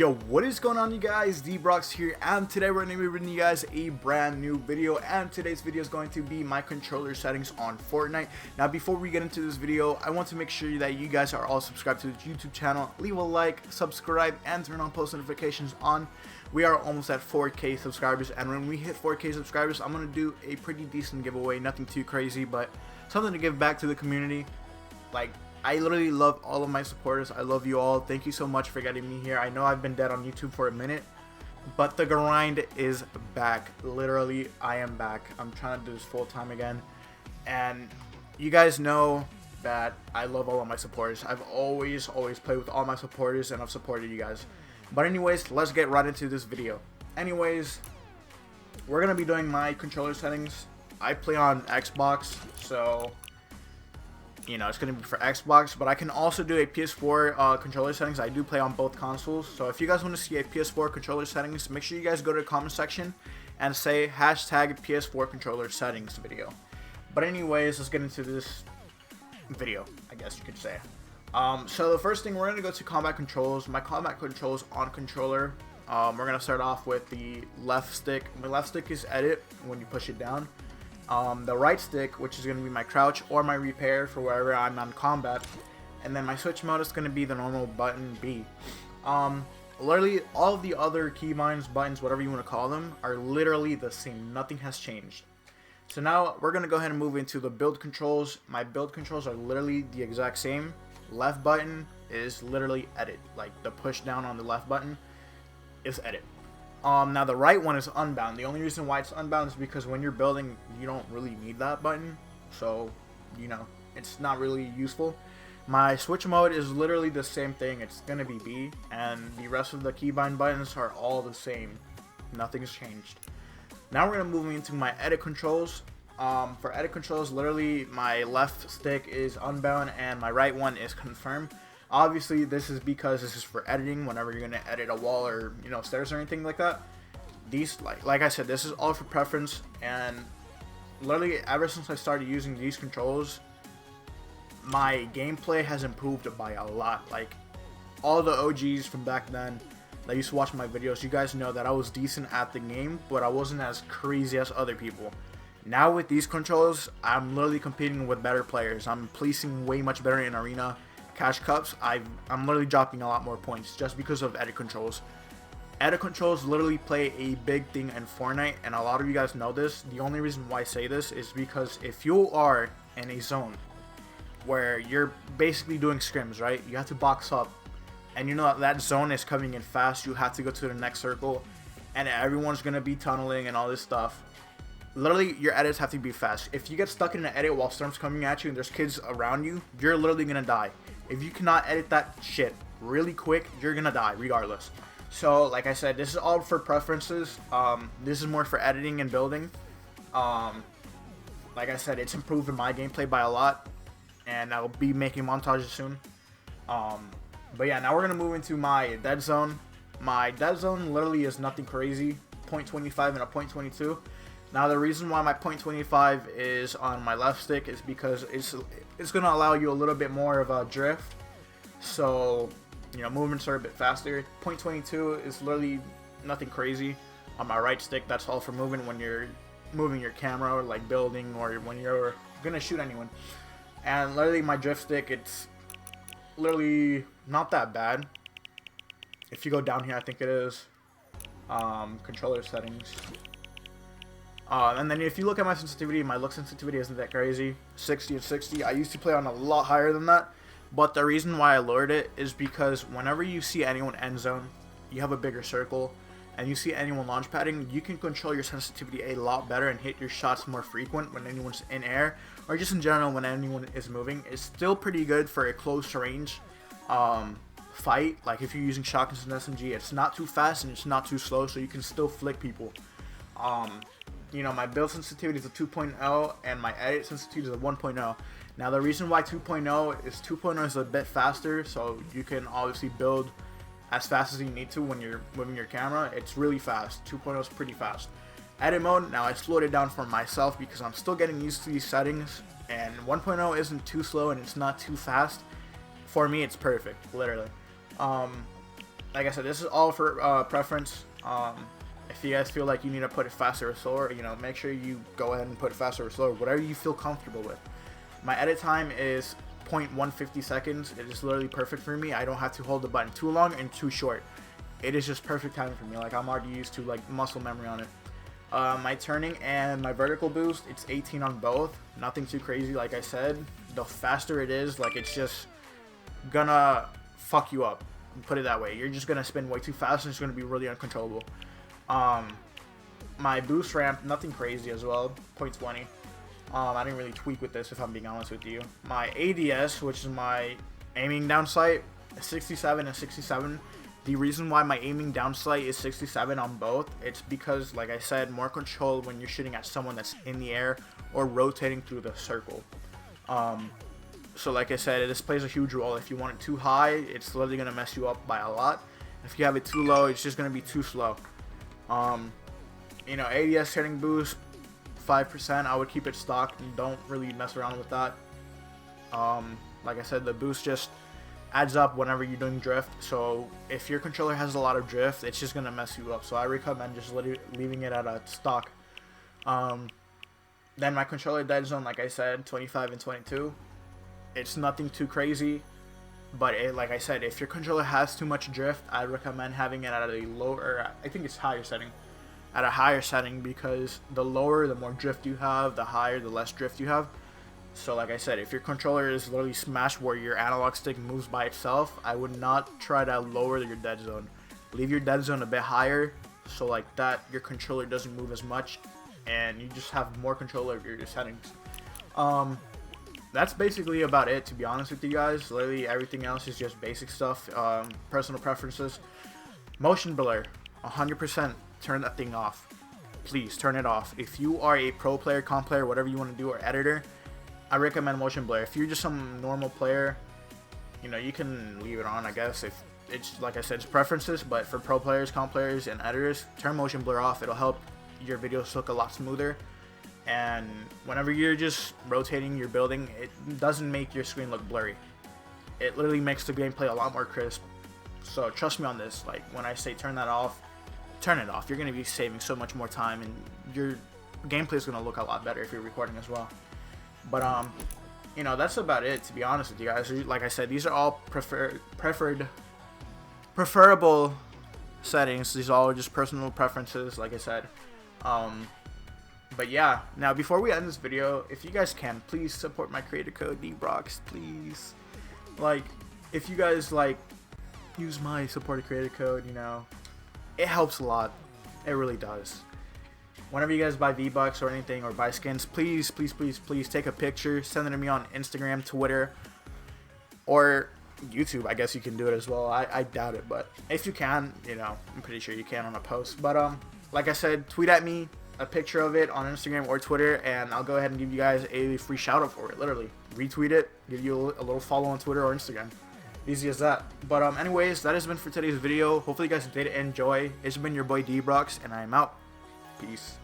Yo, what is going on, you guys? Debroxed here, and today we're going to be bringing you guys a brand new video, and today's video is going to be my controller settings on Fortnite. Now, before we get into this video, I want to make sure that you guys are all subscribed to the YouTube channel. Leave a like, subscribe, and turn on post notifications on. We are almost at 4K subscribers, and when we hit 4K subscribers, I'm going to do a pretty decent giveaway. Nothing too crazy, but something to give back to the community. I literally love all of my supporters. I love you all. Thank you so much for getting me here. I know I've been dead on YouTube for a minute, but the grind is back. Literally, I am back. I'm trying to do this full time again. And you guys know that I love all of my supporters. I've always played with all my supporters, and I've supported you guys. But anyways, let's get right into this video. Anyways, we're going to be doing my controller settings. I play on Xbox, so you know, it's going to be for Xbox, but I can also do a PS4 controller settings. I do play on both consoles, so if you guys want to see a PS4 controller settings, make sure you guys go to the comment section and say hashtag PS4 controller settings video. But anyways, let's get into this video, I guess you could say. So the first thing, we're going to go to combat controls. My combat controls on controller, we're going to start off with the left stick. My left stick is edit when you push it down. The right stick, which is going to be my crouch or my repair for wherever I'm on combat, and then my switch mode is going to be the normal button B. Literally all of the other keybinds, buttons, whatever you want to call them, are literally the same. Nothing has changed. So now we're going to go ahead and move into the build controls. My build controls are literally the exact same. Left button is literally edit, like the push down on the left button is edit. Now the right one is unbound. The only reason why it's unbound is because when you're building, you don't really need that button, so you know, it's not really useful. My switch mode is literally the same thing. It's gonna be B, and the rest of the keybind buttons are all the same. Nothing's changed. Now we're gonna move into my edit controls. For edit controls, literally my left stick is unbound and my right one is confirmed. Obviously, this is because this is for editing. Whenever you're gonna edit a wall or, you know, stairs or anything like that, these, like I said, this is all for preference. And literally, ever since I started using these controls, my gameplay has improved by a lot. Like all the OGs from back then that used to watch my videos, you guys know that I was decent at the game, but I wasn't as crazy as other people. Now with these controls, I'm literally competing with better players. I'm placing way much better in arena. Cash cups, I'm literally dropping a lot more points just because of edit controls. Edit controls literally play a big thing in Fortnite, and a lot of you guys know this. The only reason why I say this is because if you are in a zone where you're basically doing scrims, right? You have to box up, and you know that zone is coming in fast. You have to go to the next circle, and everyone's gonna be tunneling and all this stuff. Literally, your edits have to be fast. If you get stuck in an edit while storm's coming at you and there's kids around you, you're literally gonna die. If you cannot edit that shit really quick, you're gonna die regardless. So, like I said, this is all for preferences. This is more for editing and building. Like I said, it's improved my gameplay by a lot, and I'll be making montages soon. But yeah, now we're gonna move into my dead zone. My dead zone literally is nothing crazy. 0.25 and a 0.22. Now the reason why my 0.25 is on my left stick is because it's going to allow you a little bit more of a drift, so you know, movements are a bit faster. 0.22 is literally nothing crazy. On my right stick, that's all for movement when you're moving your camera or like building or when you're going to shoot anyone. And literally my drift stick, it's literally not that bad. If you go down here, I think it is controller settings. And then if you look at my sensitivity, my look sensitivity isn't that crazy. 60 and 60. I used to play on a lot higher than that. But the reason why I lowered it is because whenever you see anyone end zone, you have a bigger circle, and you see anyone launch padding, you can control your sensitivity a lot better and hit your shots more frequent when anyone's in air, or just in general when anyone is moving. It's still pretty good for a close range fight. Like if you're using shotguns and SMG, it's not too fast and it's not too slow, so you can still flick people. You know, my build sensitivity is a 2.0 and my edit sensitivity is a 1.0. Now the reason why 2.0 is a bit faster, so you can obviously build as fast as you need to when you're moving your camera. It's really fast. 2.0 is pretty fast. Edit mode, now I slowed it down for myself because I'm still getting used to these settings, and 1.0 isn't too slow and it's not too fast. For me, it's perfect, literally. like I said, this is all for preference. If you guys feel like you need to put it faster or slower, you know, make sure you go ahead and put it faster or slower, whatever you feel comfortable with. My edit time is 0.150 seconds. It is literally perfect for me. I don't have to hold the button too long and too short. It is just perfect timing for me. Like, I'm already used to like muscle memory on it. My turning and my vertical boost, it's 18 on both. Nothing too crazy. Like I said, the faster it is, like, it's just gonna fuck you up. Put it that way. You're just gonna spin way too fast and it's gonna be really uncontrollable. My boost ramp, nothing crazy as well, 0.20. I didn't really tweak with this, if I'm being honest with you. My ADS, which is my aiming down sight, 67 and 67. The reason why my aiming down sight is 67 on both, it's because, like I said, more control when you're shooting at someone that's in the air or rotating through the circle. So like I said, this plays a huge role. If you want it too high, it's literally going to mess you up by a lot. If you have it too low, it's just going to be too slow. You know, ADS hitting boost, 5%. I would keep it stock and don't really mess around with that. Like I said, the boost just adds up whenever you're doing drift. So if your controller has a lot of drift, it's just going to mess you up. So I recommend just leaving it at a stock. Then my controller dead zone, like I said, 25 and 22. It's nothing too crazy. But like I said, if your controller has too much drift, I recommend having it at a lower, I think it's higher setting. At a higher setting, because the lower, the more drift you have, the higher, the less drift you have. So like I said, if your controller is literally smashed where your analog stick moves by itself, I would not try to lower your dead zone. Leave your dead zone a bit higher, so like that your controller doesn't move as much and you just have more control over your settings. That's basically about it, to be honest with you guys. Literally everything else is just basic stuff. Personal preferences. Motion blur, 100%. Turn that thing off. Please turn it off. If you are a pro player, comp player, whatever you want to do, or editor, I recommend motion blur. If you're just some normal player, you know, you can leave it on, I guess. If it's, like I said, it's preferences, but for pro players, comp players, and editors, turn motion blur off. It'll help your videos look a lot smoother. And whenever you're just rotating your building, it doesn't make your screen look blurry. It literally makes the gameplay a lot more crisp. So trust me on this. Like, when I say turn that off, turn it off. You're going to be saving so much more time, and your gameplay is going to look a lot better if you're recording as well. But you know, that's about it, to be honest with you guys. Like I said, these are all preferable settings. These are all just personal preferences, like I said. But yeah, now before we end this video, if you guys can, please support my creator code Debroxed, please. Like, if you guys like use my supported creator code, you know, it helps a lot. It really does. Whenever you guys buy V-Bucks or anything, or buy skins, please take a picture, send it to me on Instagram, Twitter, or YouTube. I guess you can do it as well. I doubt it, but if you can, you know, I'm pretty sure you can on a post. But like I said, tweet at me a picture of it on Instagram or Twitter, and I'll go ahead and give you guys a free shout out for it. Literally retweet it, give you a little follow on Twitter or Instagram. Easy as that. But anyways, that has been for today's video. Hopefully you guys did enjoy. It's been your boy Debroxed, and I'm out. Peace.